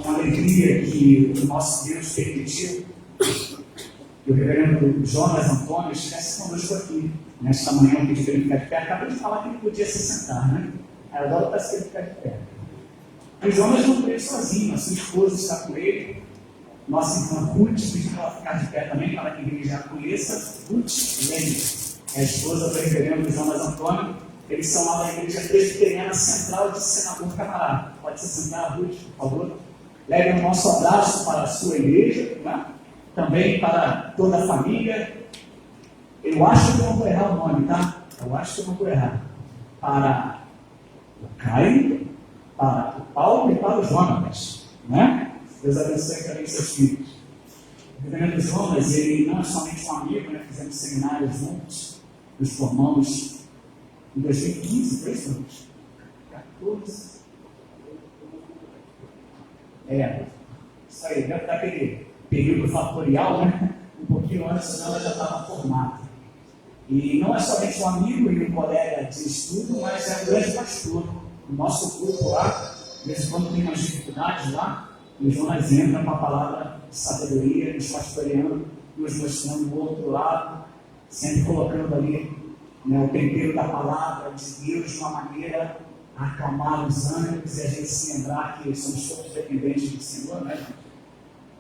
uma alegria que o nosso Deus permitiu que o reverendo Jonas Antônio estivesse conosco aqui. Nesta manhã eu pedi para ele ficar de pé. Acabei de falar que ele podia se sentar, né? Aí agora parece que ele ficar de pé. O Jonas não veio sozinho, a sua esposa está com ele. Nossa irmã Ruth pediu para ela ficar de pé também, para que a igreja a conheça. Ruth Leme é a esposa do reverendo Jonas Antônio. Eles são lá da igreja presbiteriana central de Senador Camará. Pode se sentar, Ruth, por favor. Leve o nosso abraço para a sua igreja, né? Também para toda a família. Eu acho que eu não vou errar o nome, tá? Eu acho que eu não vou errar. Para o Caio, para o Paulo e para o Jonas, né? Deus abençoe também seus filhos. O reverendo Jonas, ele não é somente um amigo, né? Fizemos seminários juntos, nos formamos em 2015, foi isso, Jonas? 14. Isso aí, deve estar aquele período fatorial, né? Um pouquinho antes, senão ela já estava formada. E não é somente um amigo e um colega de estudo, mas é um grande pastor. O nosso grupo lá, de vez em quando tem umas dificuldades lá, e o Jonas entra com a palavra de sabedoria, nos pastoreando, nos mostrando o outro lado, sempre colocando ali, né, o tempero da palavra de Deus de uma maneira a acalmar os ânimos e a gente se lembrar que somos todos dependentes do Senhor, né?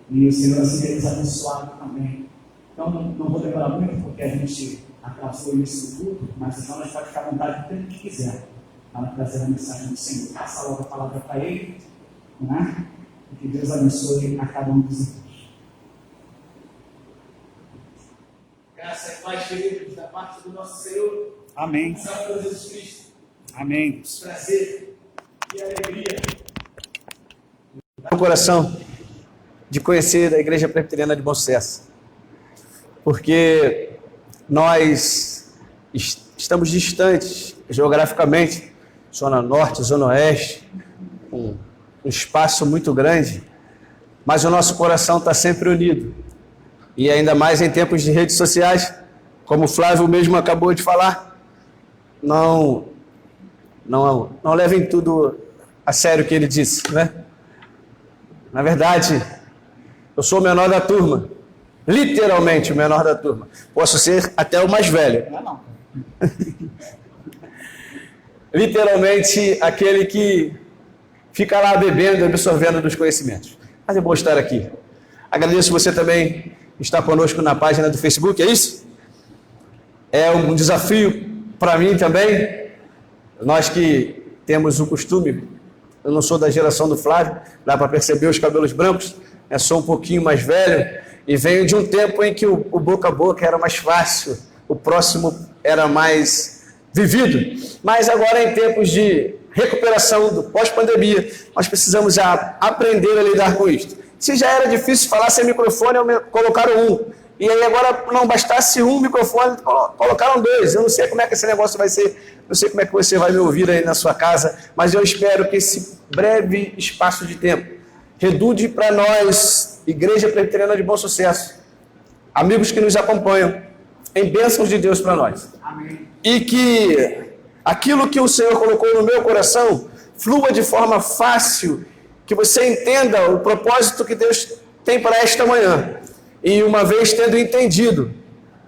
E o Senhor assim tem nos abençoado também. Então não vou demorar muito, porque a gente atrasou isso tudo, mas o Jonas pode ficar à vontade do tempo que quiser para trazer a mensagem do Senhor. Passa logo a palavra para ele, né? E que Deus abençoe a cada um dos irmãos. Graça e paz, queridos, da parte do nosso Senhor. Amém. Salve Jesus Cristo. Amém. Prazer e alegria. No coração de conhecer a Igreja Presbiteriana de Bom Sucesso, porque nós estamos distantes geograficamente, zona norte, zona oeste, um espaço muito grande, mas o nosso coração está sempre unido, e ainda mais em tempos de redes sociais, como o Flávio mesmo acabou de falar. Não levem tudo a sério o que ele disse, né? Na verdade, eu sou o menor da turma, literalmente o menor da turma. Posso ser até o mais velho. Não. Literalmente aquele que fica lá bebendo e absorvendo dos conhecimentos. Mas é bom estar aqui. Agradeço você também estar conosco na página do Facebook, é isso? É um desafio para mim também. Nós que temos o costume, eu não sou da geração do Flávio, dá para perceber os cabelos brancos, sou um pouquinho mais velho e venho de um tempo em que o boca a boca era mais fácil, o próximo era mais vivido. Mas agora, em tempos de recuperação do pós-pandemia, nós precisamos já aprender a lidar com isso. Se já era difícil falar sem microfone, colocaram um. E aí agora não bastasse um microfone, colocaram dois. Eu não sei como é que esse negócio vai ser, não sei como é que você vai me ouvir aí na sua casa, mas eu espero que esse breve espaço de tempo redunde para nós, Igreja Presbiteriana de Bom Sucesso, amigos que nos acompanham, em bênçãos de Deus para nós. Amém. E que aquilo que o Senhor colocou no meu coração flua de forma fácil, que você entenda o propósito que Deus tem para esta manhã. E uma vez tendo entendido,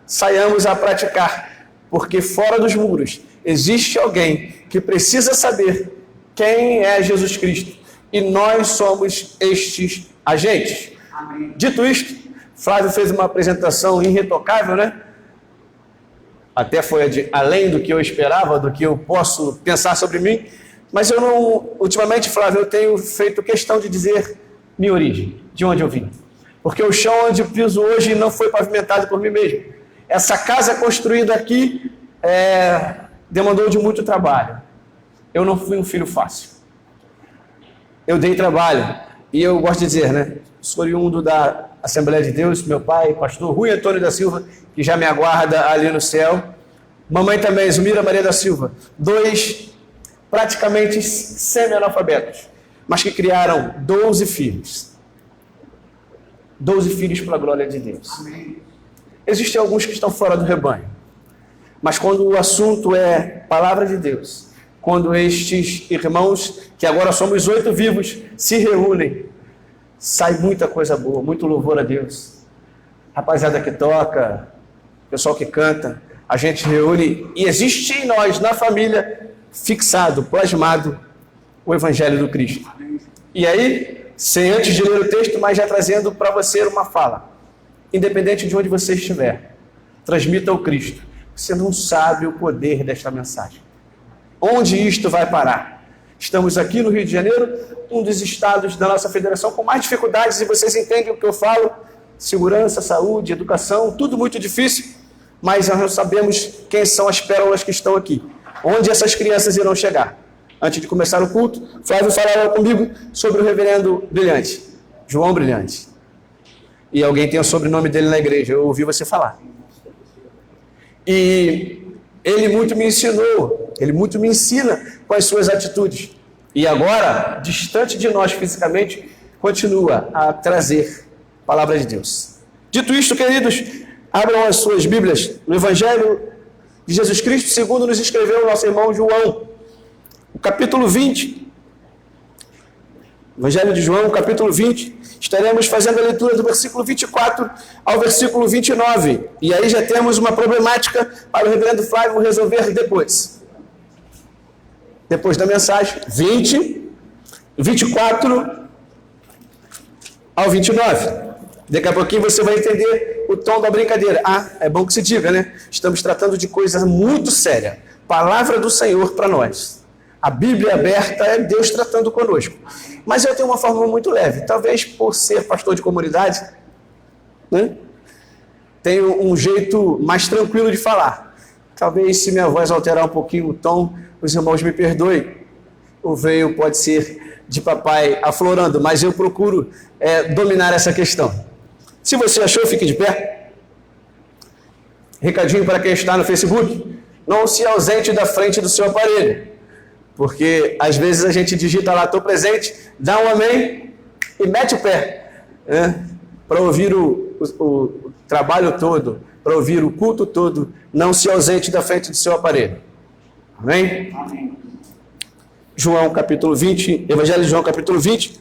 saiamos a praticar, porque fora dos muros existe alguém que precisa saber quem é Jesus Cristo, e nós somos estes agentes. Amém. Dito isto, Flávio fez uma apresentação irretocável, né? Até foi além do que eu esperava, do que eu posso pensar sobre mim, mas eu não, ultimamente, Flávio, eu tenho feito questão de dizer minha origem, de onde eu vim. Porque o chão onde eu piso hoje não foi pavimentado por mim mesmo. Essa casa construída aqui demandou de muito trabalho. Eu não fui um filho fácil. Eu dei trabalho. E eu gosto de dizer, né? Sou oriundo da Assembleia de Deus, meu pai, pastor Rui Antônio da Silva, que já me aguarda ali no céu. Mamãe também, Zumira Maria da Silva. 2 praticamente semi-analfabetos, mas que criaram 12 filhos. 12 filhos para a glória de Deus. Amém. Existem alguns que estão fora do rebanho, mas quando o assunto é palavra de Deus, quando estes irmãos, que agora somos 8 vivos, se reúnem, sai muita coisa boa, muito louvor a Deus. Rapaziada que toca, pessoal que canta, a gente reúne e existe em nós, na família, fixado, plasmado, o Evangelho do Cristo. E aí, sem antes de ler o texto, mas já trazendo para você uma fala. Independente de onde você estiver, transmita o Cristo. Você não sabe o poder desta mensagem. Onde isto vai parar? Estamos aqui no Rio de Janeiro, um dos estados da nossa federação com mais dificuldades, e vocês entendem o que eu falo, segurança, saúde, educação, tudo muito difícil, mas nós sabemos quem são as pérolas que estão aqui, onde essas crianças irão chegar. Antes de começar o culto, Flávio falava comigo sobre o reverendo Brilhante, João Brilhante. E alguém tem o sobrenome dele na igreja, eu ouvi você falar. E ele muito me ensinou, ele muito me ensina com as suas atitudes. E agora, distante de nós fisicamente, continua a trazer a palavra de Deus. Dito isto, queridos, abram as suas Bíblias no Evangelho de Jesus Cristo, segundo nos escreveu o nosso irmão João, o capítulo 20. Evangelho de João, capítulo 20. Estaremos fazendo a leitura do versículo 24 ao versículo 29. E aí já temos uma problemática para o reverendo Flávio resolver depois. Depois da mensagem, 24 ao 29. Daqui a pouquinho você vai entender o tom da brincadeira. Ah, é bom que se diga, né? Estamos tratando de coisa muito séria. Palavra do Senhor para nós. A Bíblia aberta é Deus tratando conosco. Mas eu tenho uma forma muito leve. Talvez por ser pastor de comunidade, né? Tenho um jeito mais tranquilo de falar. Talvez se minha voz alterar um pouquinho o tom, os irmãos me perdoem. O veio pode ser de papai aflorando, mas eu procuro dominar essa questão. Se você achou, fique de pé. Recadinho para quem está no Facebook. Não se ausente da frente do seu aparelho. Porque às vezes a gente digita lá, estou presente, dá um amém e mete o pé, né? Para ouvir o trabalho todo, para ouvir o culto todo, não se ausente da frente do seu aparelho. Amém? Amém. João capítulo 20, Evangelho de João capítulo 20,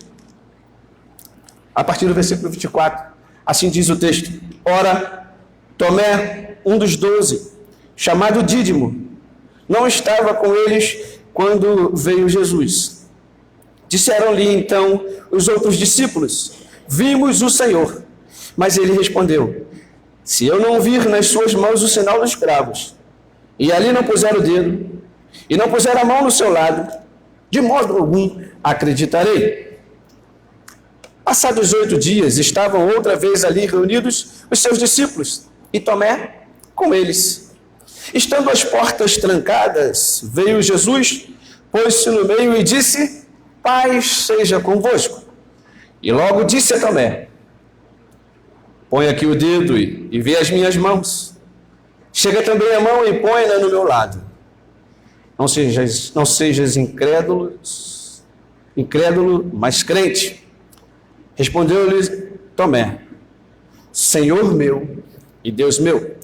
a partir do versículo 24, assim diz o texto: Ora, Tomé, um dos 12, chamado Dídimo, não estava com eles quando veio Jesus. Disseram-lhe então os outros discípulos: Vimos o Senhor. Mas ele respondeu: Se eu não vir nas suas mãos o sinal dos cravos, e ali não puser o dedo, e não puser a mão no seu lado, de modo algum acreditarei. Passados 8 dias, estavam outra vez ali reunidos os seus discípulos, e Tomé com eles. Estando as portas trancadas, veio Jesus, pôs-se no meio e disse: Paz seja convosco. E logo disse a Tomé: Põe aqui o dedo e vê as minhas mãos. Chega também a mão e põe-na no meu lado. Não sejas incrédulo, mas crente. Respondeu-lhe Tomé: Senhor meu e Deus meu.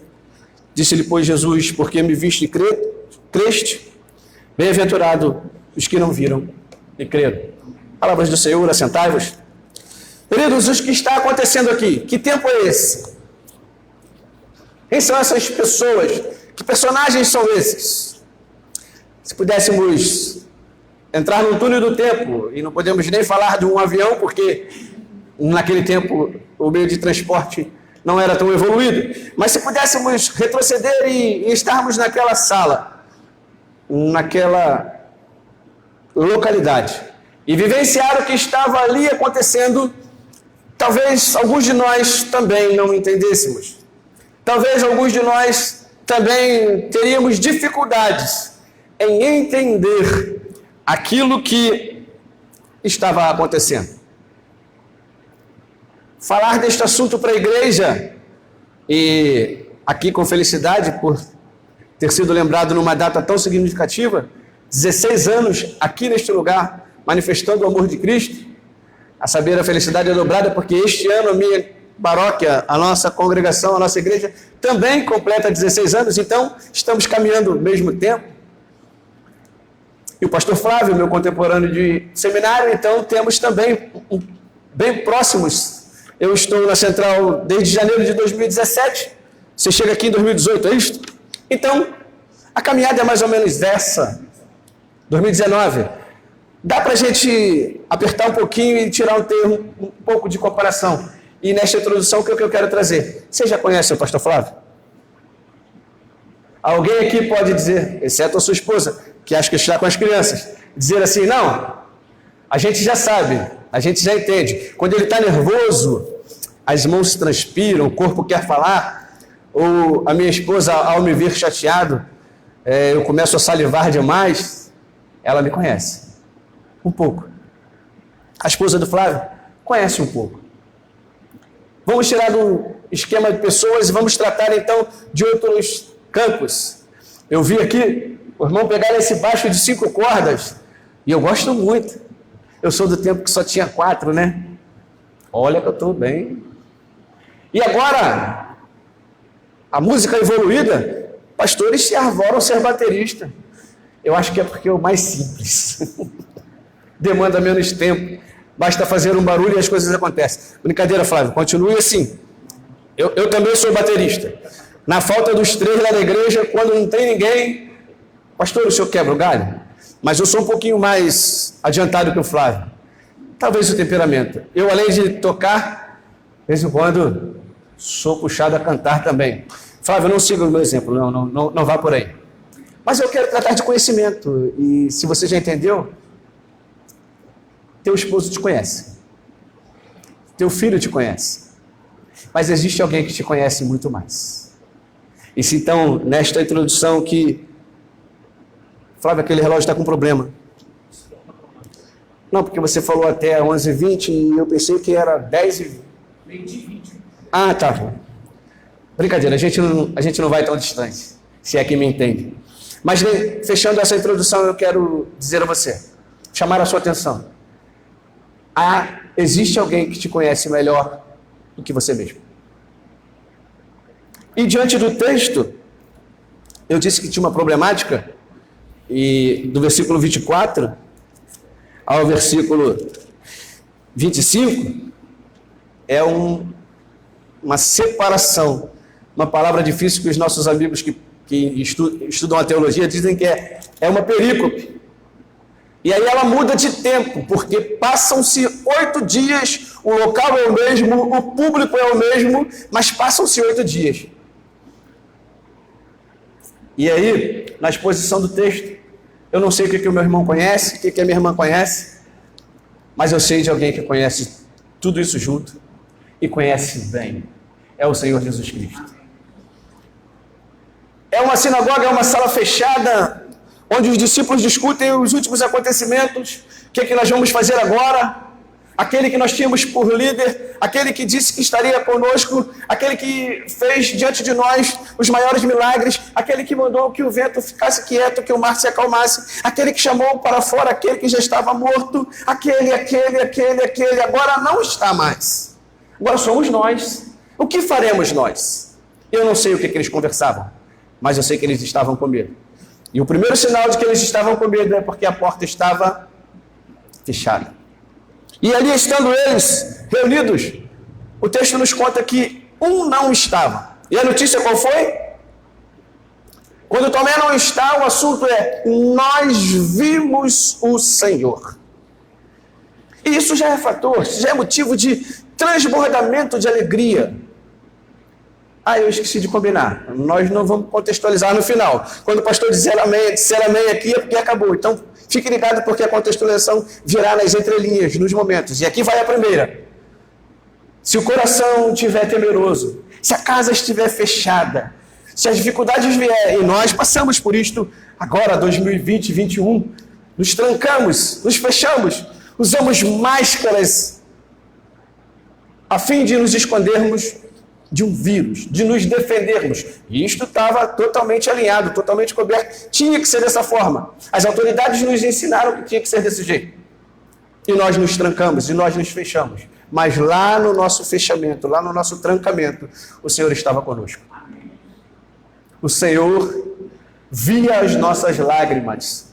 Disse-lhe, pois, Jesus: Porque me viste e creste? Bem-aventurado os que não viram e creram. Palavras do Senhor, assentai-vos. Queridos, o que está acontecendo aqui? Que tempo é esse? Quem são essas pessoas? Que personagens são esses? Se pudéssemos entrar no túnel do tempo, e não podemos nem falar de um avião, porque naquele tempo o meio de transporte não era tão evoluído, mas se pudéssemos retroceder e estarmos naquela sala, naquela localidade, e vivenciar o que estava ali acontecendo, talvez alguns de nós também não entendêssemos. Talvez alguns de nós também teríamos dificuldades em entender aquilo que estava acontecendo. Falar deste assunto para a igreja, e aqui com felicidade por ter sido lembrado numa data tão significativa, 16 anos aqui neste lugar, manifestando o amor de Cristo, a saber, a felicidade é dobrada, porque este ano a minha paróquia, a nossa congregação, a nossa igreja, também completa 16 anos, então estamos caminhando ao mesmo tempo. E o pastor Flávio, meu contemporâneo de seminário, então temos também bem próximos. Eu estou na Central desde janeiro de 2017. Você chega aqui em 2018, é isso? Então, a caminhada é mais ou menos essa. 2019. Dá para a gente apertar um pouquinho e tirar um pouco de comparação. E nesta introdução, o que eu quero trazer? Você já conhece o pastor Flávio? Alguém aqui pode dizer, exceto a sua esposa, que acha que está com as crianças, dizer assim, não, a gente já sabe, a gente já entende. Quando ele está nervoso, as mãos transpiram, o corpo quer falar, ou a minha esposa, ao me ver chateado, eu começo a salivar demais, ela me conhece. Um pouco. A esposa do Flávio conhece um pouco. Vamos tirar do esquema de pessoas e vamos tratar então de outros campos. Eu vi aqui o irmão pegar esse baixo de 5 cordas e eu gosto muito. Eu sou do tempo que só tinha 4, né? Olha que eu estou bem. E agora, a música evoluída, pastores se arvoram ser baterista. Eu acho que é porque é o mais simples. Demanda menos tempo. Basta fazer um barulho e as coisas acontecem. Brincadeira, Flávio, continue assim. Eu também sou baterista. Na falta dos 3 lá da igreja, quando não tem ninguém, pastor, o senhor quebra o galho? Mas eu sou um pouquinho mais adiantado que o Flávio. Talvez o temperamento. Eu, além de tocar, de vez em quando, sou puxado a cantar também. Flávio, não siga o meu exemplo, não vá por aí. Mas eu quero tratar de conhecimento. E se você já entendeu, teu esposo te conhece. Teu filho te conhece. Mas existe alguém que te conhece muito mais. E se então, nesta introdução que... Flávio, aquele relógio está com problema. Não, porque você falou até 11h20 e eu pensei que era 10h20. Ah, tá. Brincadeira, a gente não vai tão distante, se é que me entende. Mas fechando essa introdução, eu quero dizer a você, chamar a sua atenção. Existe alguém que te conhece melhor do que você mesmo. E diante do texto, eu disse que tinha uma problemática, e do versículo 24 ao versículo 25, é uma separação, uma palavra difícil que os nossos amigos que estudam a teologia dizem que é uma perícope. E aí ela muda de tempo, porque passam-se 8 dias, o local é o mesmo, o público é o mesmo, mas passam-se 8 dias. E aí, na exposição do texto, eu não sei o que o meu irmão conhece, o que a minha irmã conhece, mas eu sei de alguém que conhece tudo isso junto e conhece bem. É o Senhor Jesus Cristo. É uma sinagoga, é uma sala fechada, onde os discípulos discutem os últimos acontecimentos, o que nós vamos fazer agora. Aquele que nós tínhamos por líder, aquele que disse que estaria conosco, aquele que fez diante de nós os maiores milagres, aquele que mandou que o vento ficasse quieto, que o mar se acalmasse, aquele que chamou para fora aquele que já estava morto, aquele, agora não está mais. Agora somos nós. O que faremos nós? Eu não sei o que eles conversavam, mas eu sei que eles estavam com medo. E o primeiro sinal de que eles estavam com medo é porque a porta estava fechada. E ali estando eles reunidos, o texto nos conta que um não estava. E a notícia qual foi? Quando Tomé não está, o assunto é: nós vimos o Senhor. E isso já é fator, já é motivo de transbordamento de alegria. Eu esqueci de combinar. Nós não vamos contextualizar no final. Quando o pastor disser amém aqui, é porque acabou. Então, fique ligado, porque a contextualização virá nas entrelinhas, nos momentos. E aqui vai a primeira. Se o coração estiver temeroso, se a casa estiver fechada, se as dificuldades vierem, e nós passamos por isto agora, 2020, 2021, nos trancamos, nos fechamos, usamos máscaras a fim de nos escondermos de um vírus, de nos defendermos. E isto estava totalmente alinhado, totalmente coberto. Tinha que ser dessa forma. As autoridades nos ensinaram que tinha que ser desse jeito. E nós nos trancamos, e nós nos fechamos. Mas lá no nosso fechamento, lá no nosso trancamento, o Senhor estava conosco. O Senhor via as nossas lágrimas.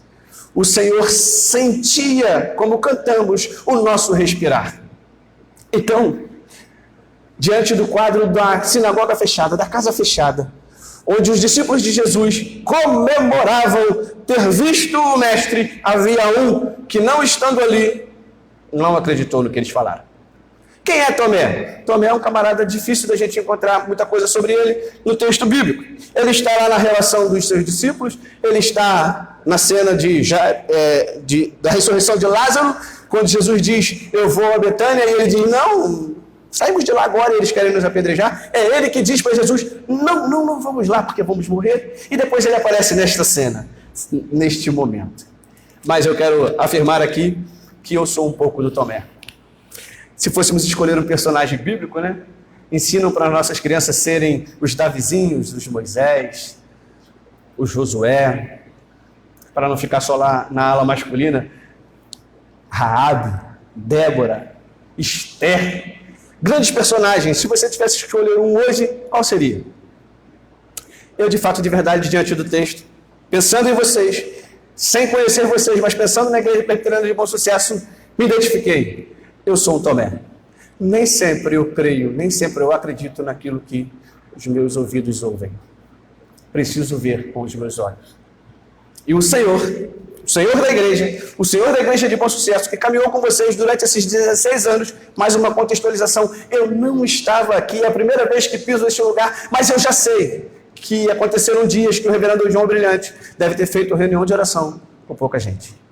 O Senhor sentia, como cantamos, o nosso respirar. Então, diante do quadro da sinagoga fechada, da casa fechada, onde os discípulos de Jesus comemoravam ter visto o mestre, havia um que, não estando ali, não acreditou no que eles falaram. Quem é Tomé? Tomé é um camarada difícil da gente encontrar muita coisa sobre ele no texto bíblico. Ele está lá na relação dos seus discípulos, ele está na cena da ressurreição de Lázaro, quando Jesus diz, eu vou a Betânia, e ele diz, não, saímos de lá agora e eles querem nos apedrejar. É ele que diz para Jesus, não vamos lá porque vamos morrer. E depois ele aparece nesta cena, neste momento. Mas eu quero afirmar aqui que eu sou um pouco do Tomé. Se fôssemos escolher um personagem bíblico, né? Ensinam para nossas crianças serem os Davizinhos, os Moisés, os Josué, para não ficar só lá na ala masculina, Raabe, Débora, Esther, grandes personagens. Se você tivesse que escolher um hoje, qual seria? Eu, de fato, de verdade, diante do texto, pensando em vocês, sem conhecer vocês, mas pensando na Igreja Presbiteriana de Bom Sucesso, me identifiquei. Eu sou um Tomé. Nem sempre eu creio, nem sempre eu acredito naquilo que os meus ouvidos ouvem. Preciso ver com os meus olhos. E o Senhor da Igreja de Bom Sucesso, que caminhou com vocês durante esses 16 anos, mais uma contextualização, eu não estava aqui, é a primeira vez que piso neste lugar, mas eu já sei que aconteceram dias que o reverendo João Brilhante deve ter feito reunião de oração com pouca gente.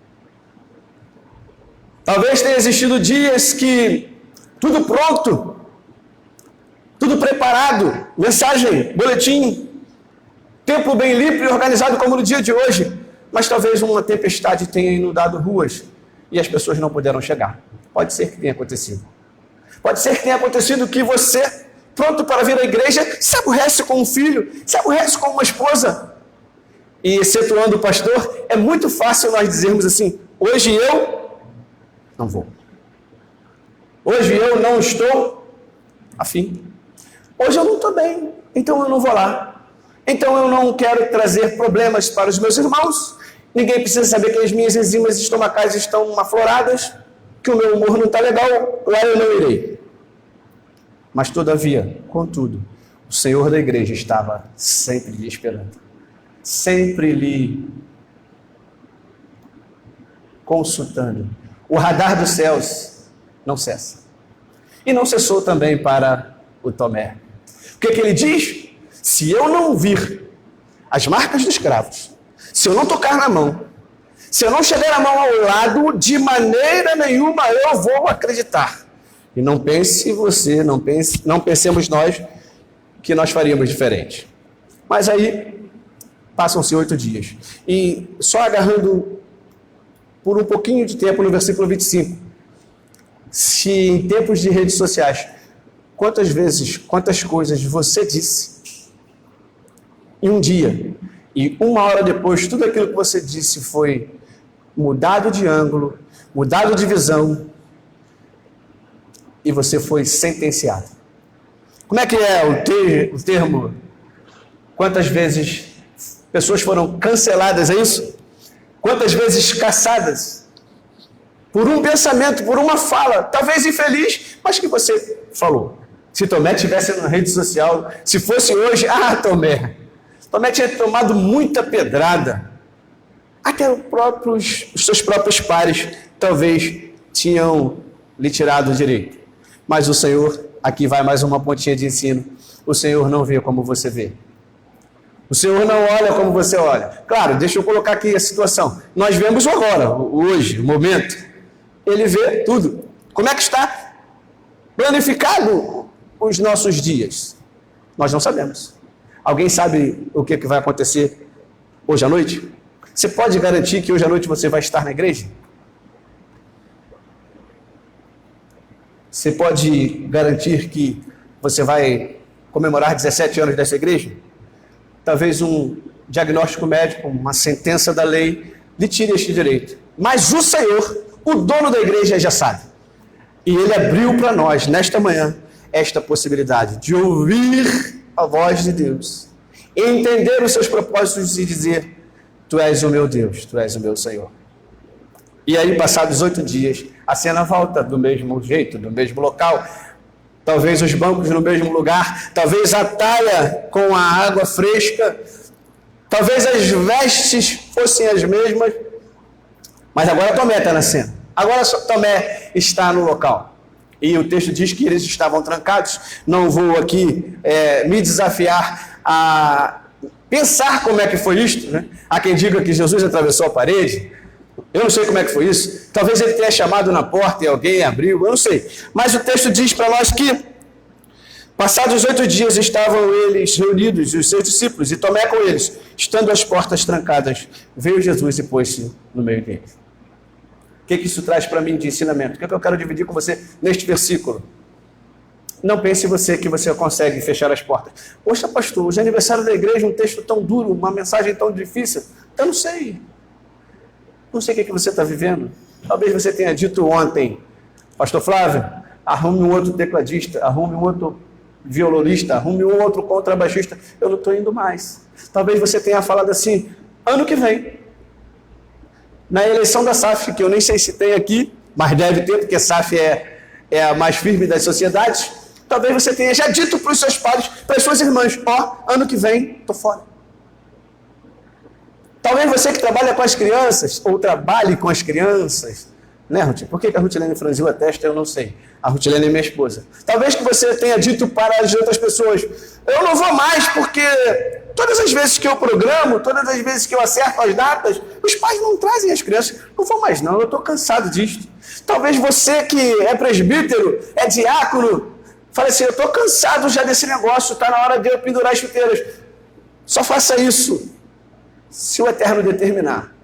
Talvez tenha existido dias que tudo pronto, tudo preparado, mensagem, boletim, tempo bem limpo e organizado como no dia de hoje, mas talvez uma tempestade tenha inundado ruas e as pessoas não puderam chegar. Pode ser que tenha acontecido. Pode ser que tenha acontecido que você, pronto para vir à igreja, se aborrece com um filho, se aborrece com uma esposa. E excetuando o pastor, é muito fácil nós dizermos assim, hoje eu não vou. Hoje eu não estou afim. Hoje eu não estou bem, então eu não vou lá. Então eu não quero trazer problemas para os meus irmãos. Ninguém precisa saber que as minhas enzimas estomacais estão afloradas, que o meu humor não está legal, lá eu não irei. Mas todavia, contudo, o Senhor da igreja estava sempre lhe esperando. Sempre lhe consultando. O radar dos céus não cessa. E não cessou também para o Tomé. O que ele diz? Se eu não vir as marcas dos cravos, se eu não tocar na mão, se eu não chegar a mão ao lado, de maneira nenhuma eu vou acreditar. E não pense você, não pensemos nós que nós faríamos diferente. Mas aí, passam-se 8 dias. E só agarrando por um pouquinho de tempo no versículo 25. Se em tempos de redes sociais, quantas vezes, quantas coisas você disse em um dia, e 1 hora depois, tudo aquilo que você disse foi mudado de ângulo, mudado de visão, e você foi sentenciado. Como é que é o termo? Quantas vezes pessoas foram canceladas, é isso? Quantas vezes caçadas? Por um pensamento, por uma fala, talvez infeliz, mas que você falou. Se Tomé estivesse na rede social, se fosse hoje, Tomé tinha tomado muita pedrada. Até os seus próprios pares talvez tinham lhe tirado o direito. Mas o Senhor, aqui vai mais uma pontinha de ensino, o Senhor não vê como você vê. O Senhor não olha como você olha. Claro, deixa eu colocar aqui a situação. Nós vemos agora, hoje, o momento. Ele vê tudo. Como é que está planificado os nossos dias? Nós não sabemos. Alguém sabe o que vai acontecer hoje à noite? Você pode garantir que hoje à noite você vai estar na igreja? Você pode garantir que você vai comemorar 17 anos dessa igreja? Talvez um diagnóstico médico, uma sentença da lei, lhe tire este direito. Mas o Senhor, o dono da igreja, já sabe. E Ele abriu para nós, nesta manhã, esta possibilidade de ouvir a voz de Deus, entender os seus propósitos e dizer: Tu és o meu Deus, Tu és o meu Senhor. E aí, passados 8 dias, a cena volta do mesmo jeito, do mesmo local. Talvez os bancos no mesmo lugar, talvez a talha com a água fresca, talvez as vestes fossem as mesmas, mas agora Tomé está na cena. Agora Tomé está no local. E o texto diz que eles estavam trancados. Não vou aqui me desafiar a pensar como é que foi isto, né? Há quem diga que Jesus atravessou a parede. Eu não sei como é que foi isso. Talvez ele tenha chamado na porta e alguém abriu, eu não sei. Mas o texto diz para nós que, passados 8 dias, estavam eles reunidos, os seus discípulos, e Tomé com eles. Estando as portas trancadas, veio Jesus e pôs-se no meio deles. O que isso traz para mim de ensinamento? O que eu quero dividir com você neste versículo? Não pense você que você consegue fechar as portas. Poxa, pastor, hoje é aniversário da igreja, um texto tão duro, uma mensagem tão difícil. Eu não sei. Não sei o que você está vivendo. Talvez você tenha dito ontem, pastor Flávio, arrume um outro tecladista, arrume um outro violonista, arrume um outro contrabaixista. Eu não estou indo mais. Talvez você tenha falado assim, ano que vem, na eleição da SAF, que eu nem sei se tem aqui, mas deve ter, porque a SAF é a mais firme das sociedades. Talvez você tenha já dito para os seus pais, para as suas irmãs, ano que vem, estou fora. Talvez você que trabalha com as crianças, ou trabalhe com as crianças, né, Ruth? Por que a Rutilene franziu a testa, eu não sei. A Rutilene é minha esposa. Talvez que você tenha dito para as outras pessoas, eu não vou mais porque todas as vezes que eu programo, todas as vezes que eu acerto as datas, os pais não trazem as crianças. Não vou mais não, eu estou cansado disso. Talvez você que é presbítero, é diácono, fale assim, eu estou cansado já desse negócio, está na hora de eu pendurar as chuteiras. Só faça isso se o Eterno determinar.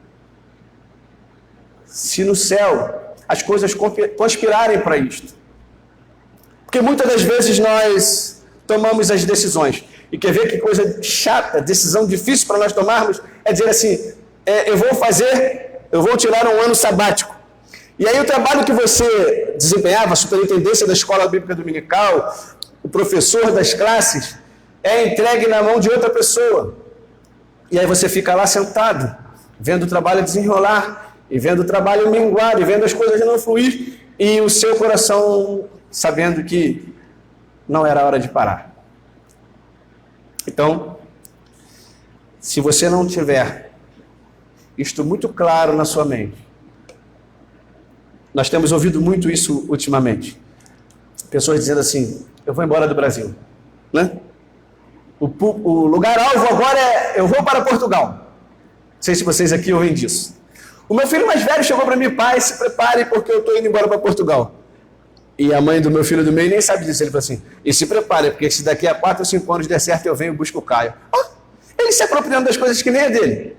Se no céu as coisas conspirarem para isto. Porque muitas das vezes nós tomamos as decisões. E quer ver que coisa chata, decisão difícil para nós tomarmos, é dizer assim, eu vou tirar um ano sabático. E aí o trabalho que você desempenhava, a superintendência da escola bíblica dominical, o professor das classes, é entregue na mão de outra pessoa. E aí você fica lá sentado, vendo o trabalho desenrolar, e vendo o trabalho minguar, e vendo as coisas não fluir, e o seu coração sabendo que não era hora de parar. Então, se você não tiver isto muito claro na sua mente, nós temos ouvido muito isso ultimamente. Pessoas dizendo assim, eu vou embora do Brasil, né? O lugar-alvo agora eu vou para Portugal. Não sei se vocês aqui ouvem disso. O meu filho mais velho chegou para mim, pai, se prepare porque eu estou indo embora para Portugal. E a mãe do meu filho do meio nem sabe disso. Ele falou assim, e se prepare, porque se daqui a 4 ou 5 anos der certo, eu venho e busco o Caio. Ele se apropriando das coisas que nem é dele.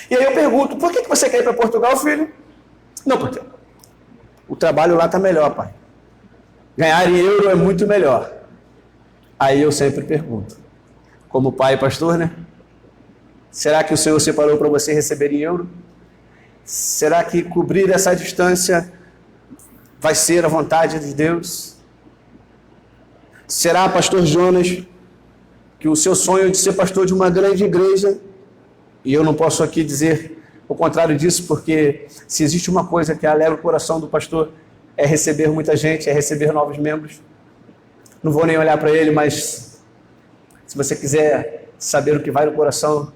E aí eu pergunto, por que você quer ir para Portugal, filho? Não, porque o trabalho lá está melhor, pai. Ganhar em euro é muito melhor. Aí eu sempre pergunto, como pai e pastor, né? Será que o Senhor separou para você receber em euro? Será que cobrir essa distância vai ser a vontade de Deus? Será, pastor Jonas, que o seu sonho de ser pastor de uma grande igreja, e eu não posso aqui dizer o contrário disso, porque se existe uma coisa que alegra o coração do pastor, é receber muita gente, é receber novos membros. Não vou nem olhar para ele, mas se você quiser saber o que vai no coração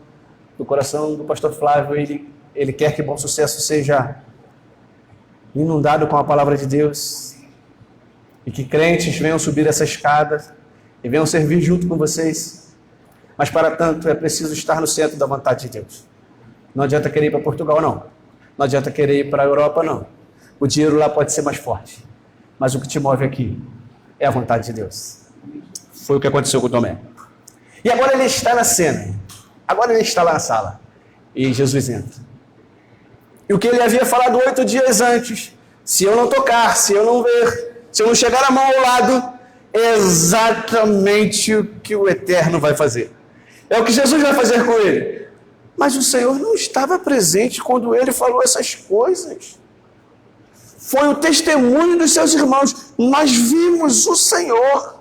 do pastor Flávio, ele quer que Bom Sucesso seja inundado com a palavra de Deus e que crentes venham subir essa escada e venham servir junto com vocês. Mas para tanto é preciso estar no centro da vontade de Deus. Não adianta querer ir para Portugal, não. Não adianta querer ir para a Europa, não. O dinheiro lá pode ser mais forte. Mas o que te move aqui é a vontade de Deus. Foi o que aconteceu com Tomé. E agora ele está na cena. Agora ele está lá na sala. E Jesus entra. E o que ele havia falado 8 dias antes, se eu não tocar, se eu não ver, se eu não chegar a mão ao lado, é exatamente o que o Eterno vai fazer. É o que Jesus vai fazer com ele. Mas o Senhor não estava presente quando ele falou essas coisas. Foi o testemunho dos seus irmãos. Nós vimos o Senhor.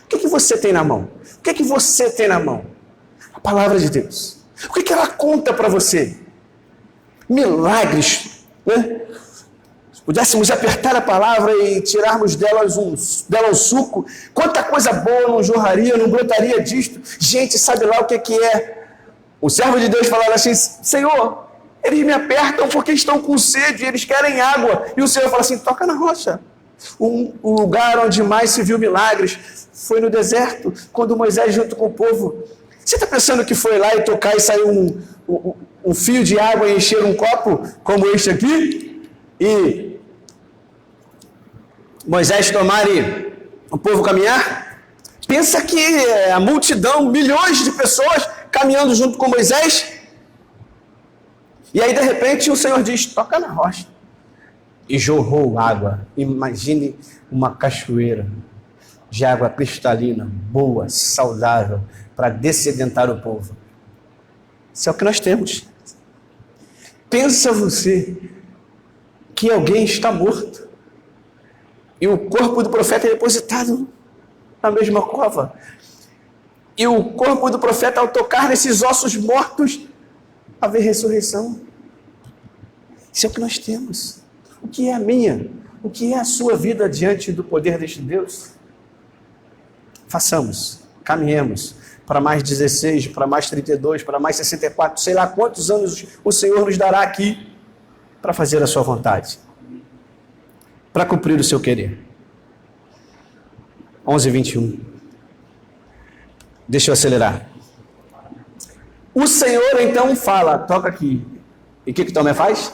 O que você tem na mão? O que você tem na mão? A palavra de Deus. O que ela conta para você? Milagres né? Se pudéssemos apertar a palavra e tirarmos dela um suco, quanta coisa boa não jorraria, não brotaria disto. Gente, sabe lá o que é? O servo de Deus falava assim: Senhor, eles me apertam porque estão com sede, eles querem água. E o Senhor fala assim: toca na rocha. O lugar onde mais se viu milagres foi no deserto, quando Moisés junto com o povo. Você está pensando que foi lá e tocar e saiu um fio de água e encher um copo como este aqui? E Moisés tomar e o povo caminhar? Pensa que a multidão, milhões de pessoas caminhando junto com Moisés. E aí de repente o Senhor diz: toca na rocha. E jorrou água. Imagine uma cachoeira de água cristalina, boa, saudável, para dessedentar o povo. Isso é o que nós temos. Pensa você que alguém está morto e o corpo do profeta é depositado na mesma cova. E o corpo do profeta, ao tocar nesses ossos mortos, haver ressurreição. Isso é o que nós temos. O que é a minha? O que é a sua vida diante do poder deste Deus? Façamos, caminhemos para mais 16, para mais 32, para mais 64, sei lá quantos anos o Senhor nos dará aqui para fazer a sua vontade, para cumprir o seu querer. 11:21. Deixa eu acelerar. O Senhor então fala, toca aqui. E o que Tomé faz?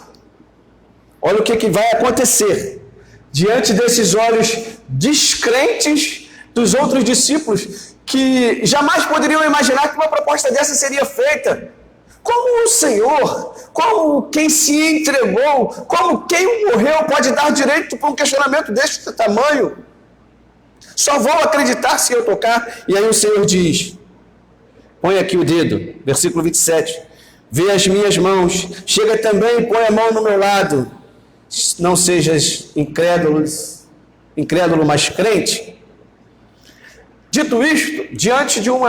Olha o que vai acontecer diante desses olhos descrentes dos outros discípulos, que jamais poderiam imaginar que uma proposta dessa seria feita. Como o Senhor, como quem se entregou, como quem morreu pode dar direito para um questionamento deste tamanho? Só vou acreditar se eu tocar. E aí o Senhor diz, põe aqui o dedo, versículo 27, vê as minhas mãos, chega também e põe a mão no meu lado, não sejas incrédulo, mas crente. Dito isto, diante de um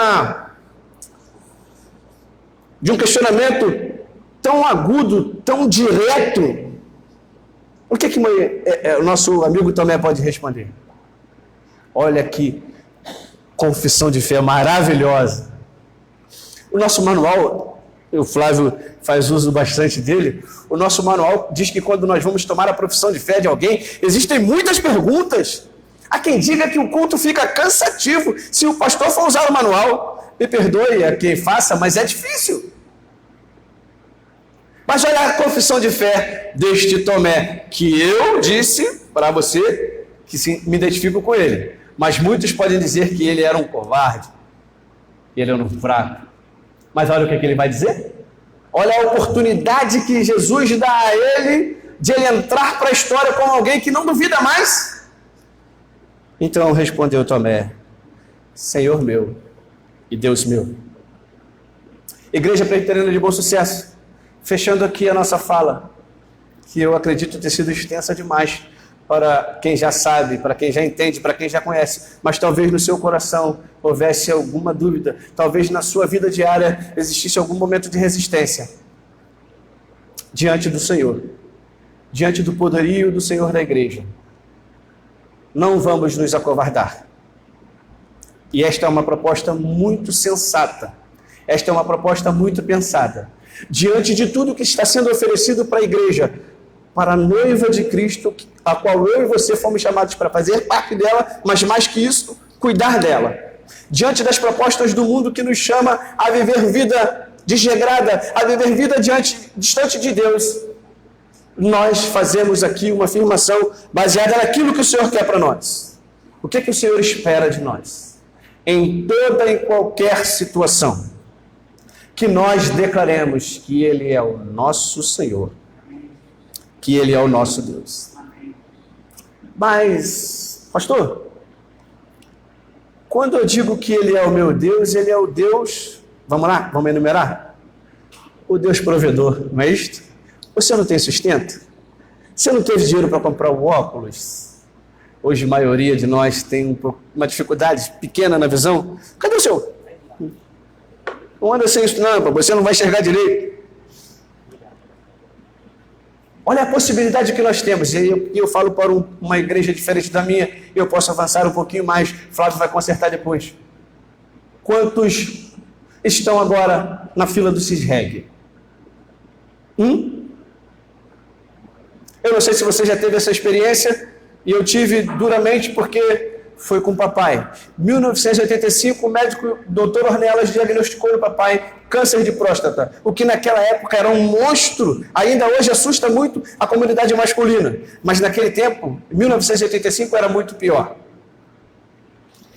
questionamento tão agudo, tão direto, o que o nosso amigo Tomé pode responder? Olha que confissão de fé maravilhosa. O nosso manual, o Flávio faz uso bastante dele, o nosso manual diz que quando nós vamos tomar a profissão de fé de alguém, existem muitas perguntas. Há quem diga que o culto fica cansativo se o pastor for usar o manual. Me perdoe a quem faça, mas é difícil. Mas olha a confissão de fé deste Tomé, que eu disse para você que me identifico com ele. Mas muitos podem dizer que ele era um covarde, que ele era um fraco. Mas olha o que ele vai dizer. Olha a oportunidade que Jesus dá a ele de ele entrar para a história como alguém que não duvida mais. Então respondeu Tomé, Senhor meu e Deus meu. Igreja Presbiteriana de Bom Sucesso, fechando aqui a nossa fala, que eu acredito ter sido extensa demais para quem já sabe, para quem já entende, para quem já conhece, mas talvez no seu coração houvesse alguma dúvida, talvez na sua vida diária existisse algum momento de resistência diante do Senhor, diante do poderio do Senhor da igreja. Não vamos nos acovardar. E esta é uma proposta muito sensata. Esta é uma proposta muito pensada. Diante de tudo que está sendo oferecido para a igreja, para a noiva de Cristo, a qual eu e você fomos chamados para fazer parte dela, mas mais que isso, cuidar dela. Diante das propostas do mundo que nos chama a viver vida desregrada, a viver vida distante de Deus, nós fazemos aqui uma afirmação baseada naquilo que o Senhor quer para nós. O que o Senhor espera de nós? Em toda e qualquer situação, que nós declaremos que Ele é o nosso Senhor, que Ele é o nosso Deus. Mas, pastor, quando eu digo que Ele é o meu Deus, Ele é o Deus, vamos lá, vamos enumerar? O Deus provedor, não é isto? Você não tem sustento? Você não teve dinheiro para comprar um óculos? Hoje a maioria de nós tem uma dificuldade pequena na visão. Cadê o seu? Não anda sem isso não, você não vai enxergar direito. Olha a possibilidade que nós temos. E eu falo para uma igreja diferente da minha, eu posso avançar um pouquinho mais. Flávio vai consertar depois. Quantos estão agora na fila do CISREG? Eu não sei se você já teve essa experiência, e eu tive duramente porque foi com o papai. Em 1985, o médico Dr. Ornelas diagnosticou no papai câncer de próstata, o que naquela época era um monstro, ainda hoje assusta muito a comunidade masculina, mas naquele tempo, em 1985, era muito pior.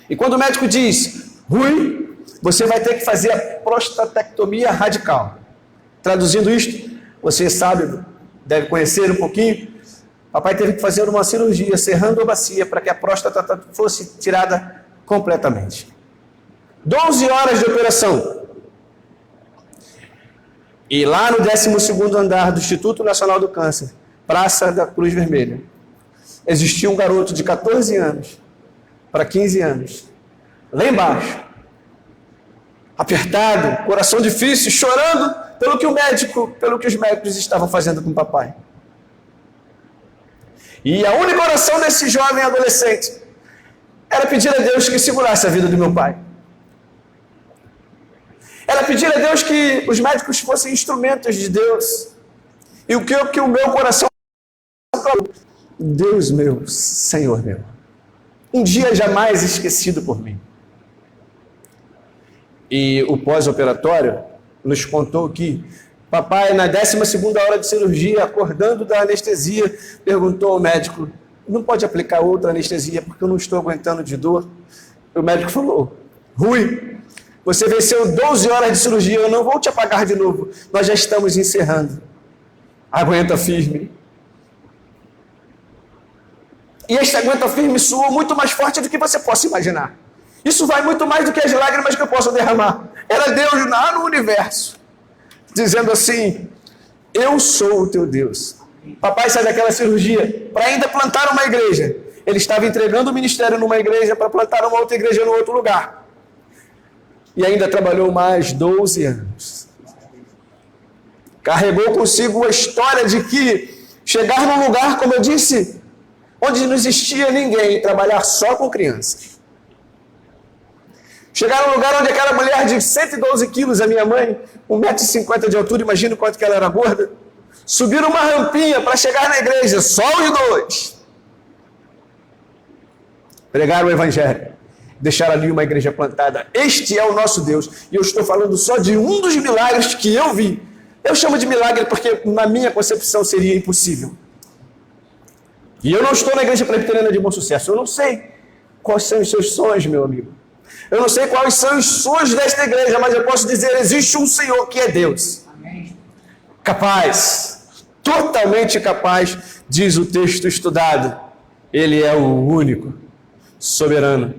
E quando o médico diz, Rui, você vai ter que fazer a prostatectomia radical. Traduzindo isto, você sabe, deve conhecer um pouquinho, papai teve que fazer uma cirurgia, serrando a bacia, para que a próstata fosse tirada completamente. 12 horas de operação. E lá no 12º andar do Instituto Nacional do Câncer, Praça da Cruz Vermelha, existia um garoto de 14 anos para 15 anos, lá embaixo, apertado, coração difícil, chorando pelo que os médicos estavam fazendo com o papai. E a única oração desse jovem adolescente era pedir a Deus que segurasse a vida do meu pai. Era pedir a Deus que os médicos fossem instrumentos de Deus. E o que o meu coração... Deus meu, Senhor meu. Um dia jamais esquecido por mim. E o pós-operatório nos contou que papai, na 12ª hora de cirurgia, acordando da anestesia, perguntou ao médico, não pode aplicar outra anestesia porque eu não estou aguentando de dor? O médico falou, Rui, você venceu 12 horas de cirurgia, eu não vou te apagar de novo, nós já estamos encerrando. Aguenta firme. E este aguenta firme soou muito mais forte do que você possa imaginar. Isso vai muito mais do que as lágrimas que eu posso derramar. Era Deus lá no universo, dizendo assim, eu sou o teu Deus. Papai sai daquela cirurgia para ainda plantar uma igreja. Ele estava entregando o ministério numa igreja para plantar uma outra igreja no outro lugar. E ainda trabalhou mais 12 anos. Carregou consigo a história de que chegar num lugar, como eu disse, onde não existia ninguém, trabalhar só com crianças. Chegar num lugar onde aquela mulher de 112 quilos, a minha mãe, 1,50 m de altura, imagina quanto que ela era gorda, subir uma rampinha para chegar na igreja, só os dois. Pregar o evangelho, deixar ali uma igreja plantada. Este é o nosso Deus. E eu estou falando só de um dos milagres que eu vi. Eu chamo de milagre porque na minha concepção seria impossível. E eu não estou na igreja presbiteriana de Bom Sucesso. Eu não sei quais são os seus sonhos, meu amigo. Eu não sei quais são os sonhos desta igreja, mas eu posso dizer, existe um Senhor que é Deus. Amém. Capaz, totalmente capaz, diz o texto estudado. Ele é o único, soberano,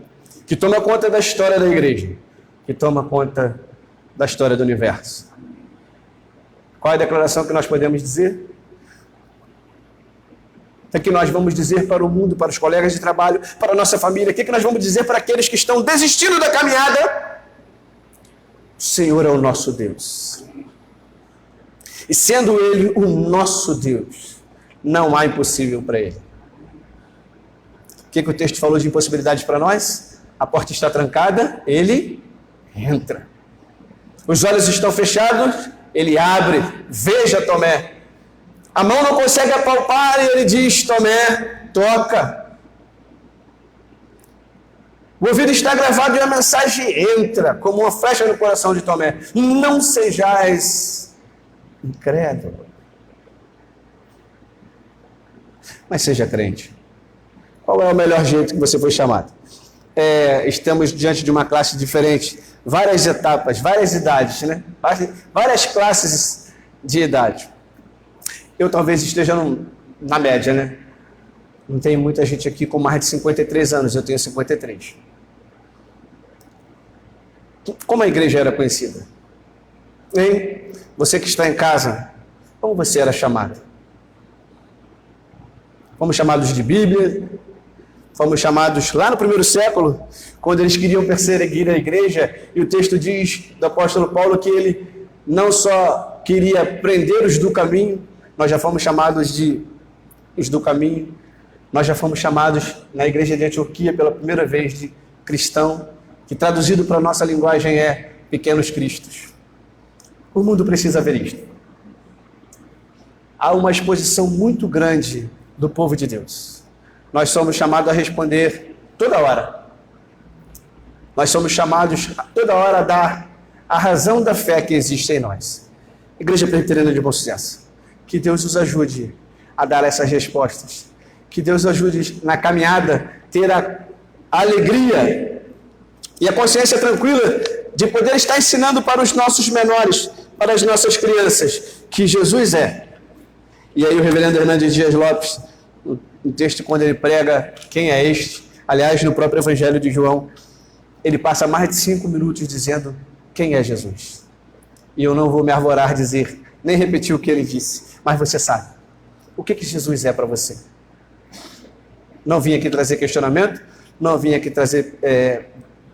que toma conta da história da igreja, que toma conta da história do universo. Qual é a declaração que nós podemos dizer? O que nós vamos dizer para o mundo, para os colegas de trabalho, para a nossa família? O que nós vamos dizer para aqueles que estão desistindo da caminhada? O Senhor é o nosso Deus. E sendo Ele o nosso Deus, não há impossível para Ele. O que o texto falou de impossibilidades para nós? A porta está trancada, Ele entra. Os olhos estão fechados, Ele abre. Veja, Tomé. A mão não consegue apalpar e ele diz, Tomé, toca. O ouvido está gravado e a mensagem entra como uma flecha no coração de Tomé. Não sejais incrédulo, mas seja crente. Qual é o melhor jeito que você foi chamado? Estamos diante de uma classe diferente, várias etapas, várias idades, né? Várias classes de idade. Eu talvez esteja na média, né? Não tem muita gente aqui com mais de 53 anos, eu tenho 53. Como a igreja era conhecida? Hein? Você que está em casa, como você era chamado? Fomos chamados de Bíblia, fomos chamados lá no primeiro século, quando eles queriam perseguir a igreja, e o texto diz do apóstolo Paulo que ele não só queria prender-os do caminho, nós já fomos chamados de os do caminho, nós já fomos chamados na igreja de Antioquia pela primeira vez de cristão, que traduzido para a nossa linguagem é pequenos cristos. O mundo precisa ver isto. Há uma exposição muito grande do povo de Deus. Nós somos chamados a responder toda hora. Nós somos chamados toda hora a dar a razão da fé que existe em nós. Igreja Presbiteriana de Bom Sucesso, que Deus nos ajude a dar essas respostas. Que Deus nos ajude na caminhada, ter a alegria e a consciência tranquila de poder estar ensinando para os nossos menores, para as nossas crianças, que Jesus é. E aí o reverendo Hernandes Dias Lopes, no texto quando ele prega quem é este, aliás, no próprio Evangelho de João, ele passa mais de 5 minutos dizendo quem é Jesus. E eu não vou me arvorar a dizer, nem repetir o que ele disse, mas você sabe. O que Jesus é para você? Não vim aqui trazer questionamento, não vim aqui trazer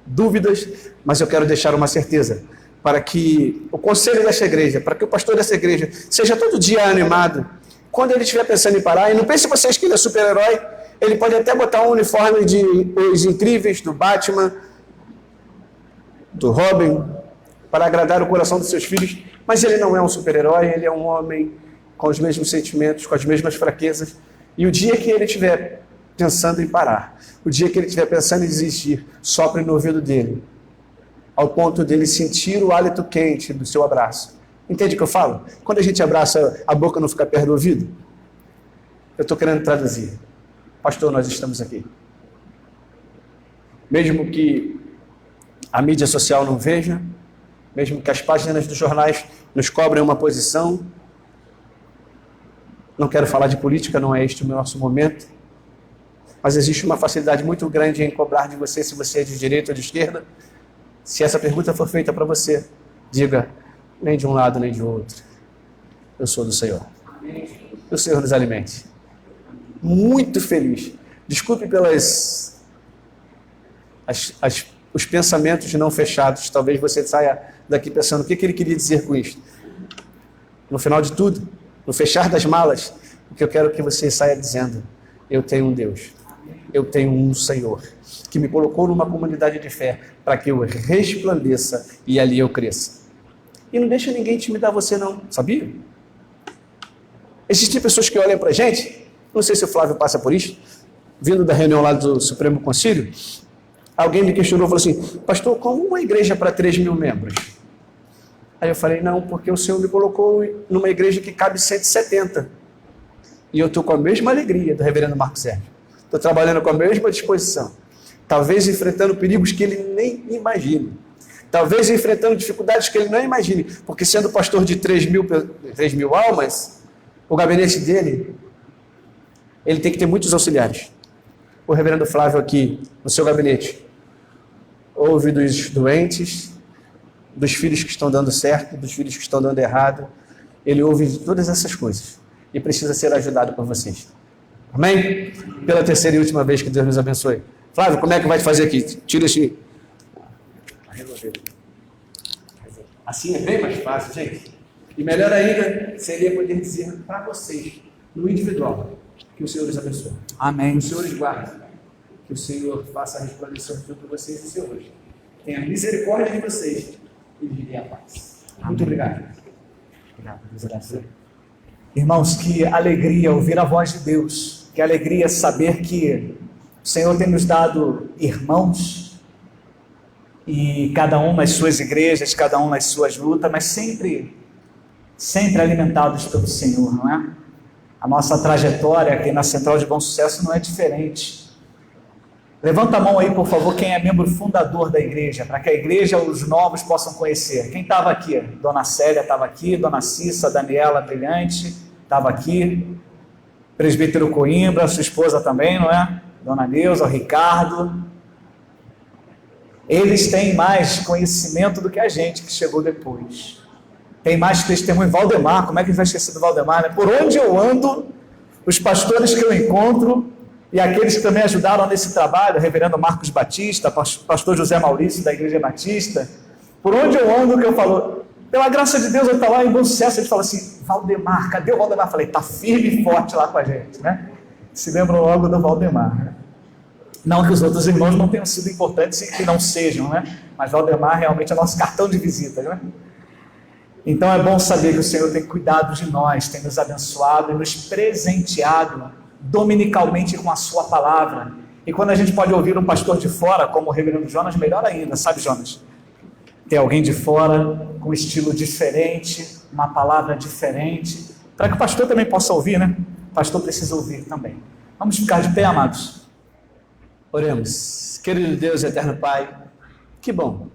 dúvidas, mas eu quero deixar uma certeza, para que o conselho dessa igreja, para que o pastor dessa igreja seja todo dia animado, quando ele estiver pensando em parar, e não pense vocês que ele é super-herói, ele pode até botar um uniforme de Os Incríveis, do Batman, do Robin, para agradar o coração dos seus filhos, mas ele não é um super-herói, ele é um homem com os mesmos sentimentos, com as mesmas fraquezas, e o dia que ele estiver pensando em parar, o dia que ele estiver pensando em desistir, sopre no ouvido dele, ao ponto dele sentir o hálito quente do seu abraço. Entende o que eu falo? Quando a gente abraça, a boca não fica perto do ouvido. Eu estou querendo traduzir. Pastor, nós estamos aqui. Mesmo que a mídia social não veja, mesmo que as páginas dos jornais nos cobrem uma posição, não quero falar de política, não é este o nosso momento, mas existe uma facilidade muito grande em cobrar de você se você é de direita ou de esquerda. Se essa pergunta for feita para você, diga, nem de um lado nem de outro. Eu sou do Senhor. Que o Senhor nos alimente. Muito feliz. Desculpe pelas os pensamentos não fechados. Talvez você saia daqui pensando o que ele queria dizer com isto. No final de tudo, no fechar das malas, o que eu quero que você saia dizendo, eu tenho um Deus, eu tenho um Senhor, que me colocou numa comunidade de fé para que eu resplandeça e ali eu cresça. E não deixa ninguém intimidar você não, sabia? Existem pessoas que olham para a gente, não sei se o Flávio passa por isso, vindo da reunião lá do Supremo Concílio, alguém me questionou, falou assim, pastor, como uma igreja para 3.000 membros? Aí eu falei, não, porque o Senhor me colocou numa igreja que cabe 170. E eu estou com a mesma alegria do reverendo Marcos Sérgio. Estou trabalhando com a mesma disposição. Talvez enfrentando perigos que ele nem imagine. Talvez enfrentando dificuldades que ele não imagine. Porque sendo pastor de 3.000 almas, o gabinete dele, ele tem que ter muitos auxiliares. O reverendo Flávio aqui, no seu gabinete, ouve dos doentes, dos filhos que estão dando certo, dos filhos que estão dando errado. Ele ouve todas essas coisas. E precisa ser ajudado por vocês. Amém? Pela terceira e última vez, que Deus nos abençoe. Flávio, como é que vai te fazer aqui? Tira esse... Assim é bem mais fácil, gente. E melhor ainda, seria poder dizer para vocês, no individual, que o Senhor os abençoe. Amém. Que o Senhor os guarde. Que o Senhor faça a resplandecer sobre vocês e seu hoje. Tenha misericórdia de vocês e lhes dê a paz. Amém. Muito obrigado. Obrigado, Deus abençoe. Irmãos, que alegria ouvir a voz de Deus. Que alegria saber que o Senhor tem nos dado irmãos, e cada um nas suas igrejas, cada um nas suas lutas, mas sempre alimentados pelo Senhor, não é? A nossa trajetória aqui na Central de Bom Sucesso não é diferente. Levanta a mão aí, por favor, quem é membro fundador da igreja, para que a igreja, os novos possam conhecer. Quem estava aqui? Dona Célia estava aqui, Dona Cissa, Daniela Brilhante estava aqui, Presbítero Coimbra, sua esposa também, não é? Dona Neuza, o Ricardo. Eles têm mais conhecimento do que a gente que chegou depois. Tem mais testemunho. Valdemar, como é que vai esquecer do Valdemar, né? Por onde eu ando, os pastores que eu encontro e aqueles que também ajudaram nesse trabalho, o reverendo Marcos Batista, pastor José Maurício da Igreja Batista, por onde eu ando que eu falo, Pela graça de Deus, eu estou lá em Bom Sucesso, ele fala assim, Valdemar, cadê o Valdemar? Eu falei, está firme e forte lá com a gente, né? Se lembram logo do Valdemar, né? Não que os outros irmãos não tenham sido importantes e que não sejam, né? Mas Valdemar realmente é nosso cartão de visita, né? Então é bom saber que o Senhor tem cuidado de nós, tem nos abençoado e nos presenteado dominicalmente com a sua palavra. E quando a gente pode ouvir um pastor de fora, como o reverendo Jonas, melhor ainda, sabe, Jonas? Ter alguém de fora, com um estilo diferente, uma palavra diferente, para que o pastor também possa ouvir, né? O pastor precisa ouvir também. Vamos ficar de pé, amados. Oremos. Querido Deus, eterno Pai, que bom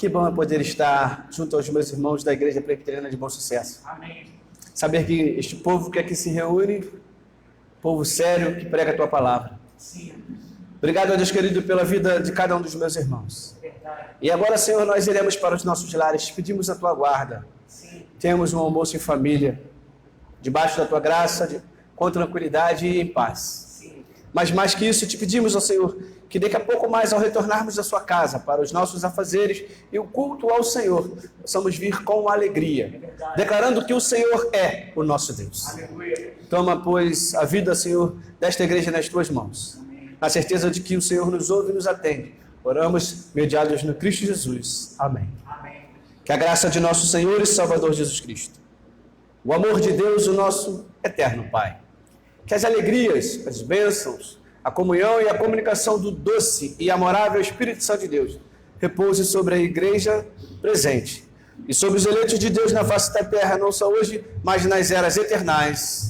é poder estar junto aos meus irmãos da Igreja Presbiteriana de Bom Sucesso. Amém. Saber que este povo que aqui se reúne, povo sério que prega a Tua palavra. Sim. Obrigado, Deus querido, pela vida de cada um dos meus irmãos. E agora, Senhor, nós iremos para os nossos lares, pedimos a Tua guarda. Sim. Temos um almoço em família, debaixo da Tua graça, com tranquilidade e em paz. Sim. Mas mais que isso, te pedimos, ó Senhor, que daqui a pouco mais, ao retornarmos à sua casa, para os nossos afazeres e o culto ao Senhor, possamos vir com alegria, declarando que o Senhor é o nosso Deus. Aleluia. Toma, pois, a vida, Senhor, desta igreja nas tuas mãos, na certeza de que o Senhor nos ouve e nos atende. Oramos, mediados no Cristo Jesus. Amém. Amém. Que a graça de nosso Senhor e Salvador Jesus Cristo, o amor de Deus, o nosso eterno Pai, que as alegrias, as bênçãos, a comunhão e a comunicação do doce e amorável Espírito Santo de Deus repouse sobre a igreja presente e sobre os eleitos de Deus na face da terra, não só hoje, mas nas eras eternais.